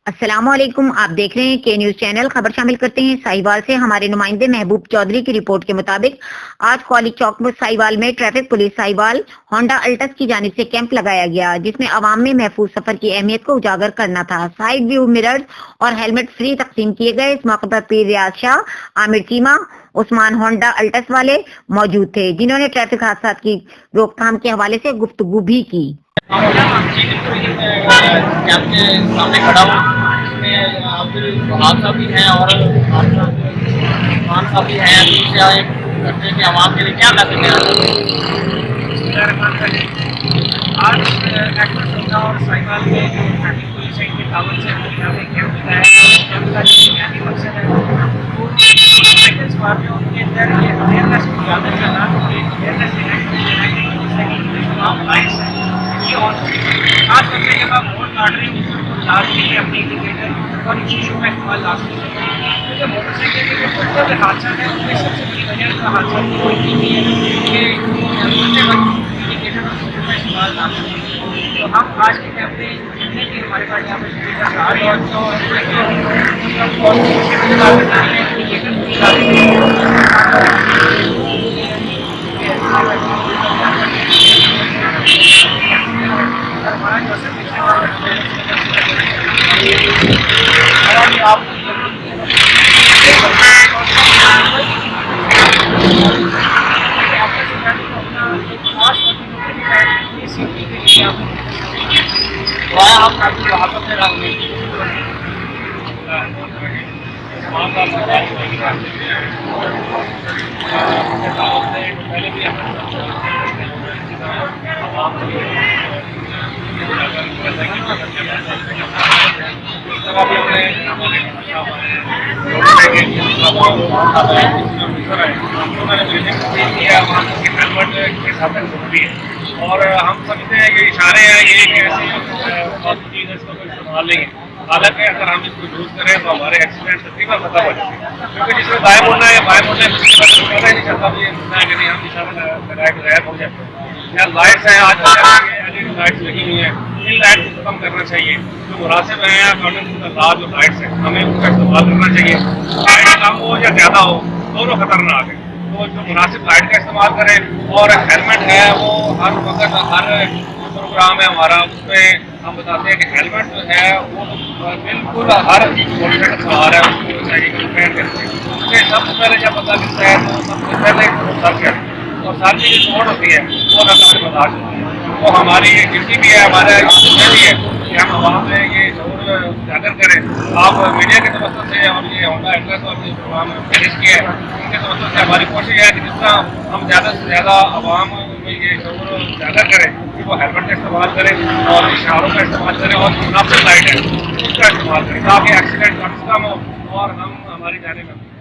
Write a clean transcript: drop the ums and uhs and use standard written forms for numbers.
अस्सलामुअलैकुम। आप देख रहे हैं के न्यूज चैनल। खबर शामिल करते हैं साहिवाल से। हमारे नुमाइंदे महबूब चौधरी की रिपोर्ट के मुताबिक आज कॉलेज चौक में साहिवाल में traffic police Sahiwal Honda Altis की जानिब से कैंप लगाया गया, जिसमें अवाम में महफूज सफर की अहमियत को उजागर करना था। साइड व्यू मिरर्स और हेलमेट फ्री तकसीम किए गए। इस मौके पर पीर रियाज शाह, आमिर चीमा, उस्मान होंडा अल्टस वाले मौजूद थे, जिन्होंने ट्रैफिक हादसा की रोकथाम के हवाले से गुफ्तगू भी की। कैंप के सामने खड़ा हूँ, इसमें हादसा भी है और खान साहब भी हैं। दूसरे आए करने के आवाम के लिए क्या मैसेज देना चाहते आज नेशनल सोना और साहिवाल में जो ट्रैफिक पुलिस है इनके तावन से हमने यहाँ पे कैंप लगाया है। कैंप का जो बुनियादी मकसद है वो मोटरसाइकिल सवारियों के अंदर ये अवेयरनेस को उजागर करना, अवेयरनेस देना कि तमाम लाइट्स हैं ये ऑन खास करके जब आप रोड काट रहे हैं तो लाजमी है अपने इंडिकेटर और शीशों का इस्तेमाल लाजमी है, क्योंकि मोटरसाइकिल के जो बड़े हादसा है उसमें सबसे बड़ी वजह का हादसा ये है कि इंडिकेटर और शीशों का इस्तेमाल लाजमी है। तो हम आज के कैंप में जितने भी हमारे पास यहाँ पे सुविधा आ रही है हमारा जो हम काफी वहाँ से रंग और हम समझते हैं कि इशारे हैं ये ऐसे चीज़ इसको इस्तेमाल नहीं है। हालांकि अगर हम इसको यूज़ करें तो हमारे एक्सीडेंट तकरीबन खत्म हो जाते हैं, क्योंकि जिसमें बाय मुड़ना है बाय मुड़ने पता ही नहीं चलता ये मुड़ना है कि नहीं, हम इशारा लगाए बगैर हो जाते हैं। यार लाइट्स हैं आज एलईडी लाइट्स लगी हुई हैं, इन लाइट को कम करना चाहिए। जो मुनासिब है अकॉर्डिंग टू द लॉ जो लाइट्स हैं हमें उनका इस्तेमाल करना चाहिए। लाइट कम हो या ज़्यादा हो दोनों खतरनाक है, तो जो मुनासिब लाइट का इस्तेमाल करें। और हेलमेट है वो हर वक्त हर प्रोग्राम है हमारा उसमें हम बताते हैं कि हेलमेट जो है वो बिल्कुल हर मोटरसाइकिल सवार है उसको चाहिए कि पहन करते हैं। उससे सबसे पहले जब पता लगता है तो सबसे पहले सर करें, और सर की जो चोट होती है वो नकाश बर्दाश्त होती है। तो हमारी ये ड्यूटी भी है, हमारा जिम्मेदारी है कि हम आवाम में ये जरूर उजागर करें। आप मीडिया के तवज्जो से और ये होंडा एड्रेस और जो प्रोग्राम मैनेज किया है उनके तवज्जो से हमारी कोशिश है कि जिस तरह हम ज़्यादा से ज़्यादा आवाम में ये जरूर उजागर करें कि वो हेलमेट का इस्तेमाल करें और इशारों का इस्तेमाल करें और मुनासिब लाइट है उसका इस्तेमाल करें, ताकि एक्सीडेंट कम से कम हो और हम हमारी जाने में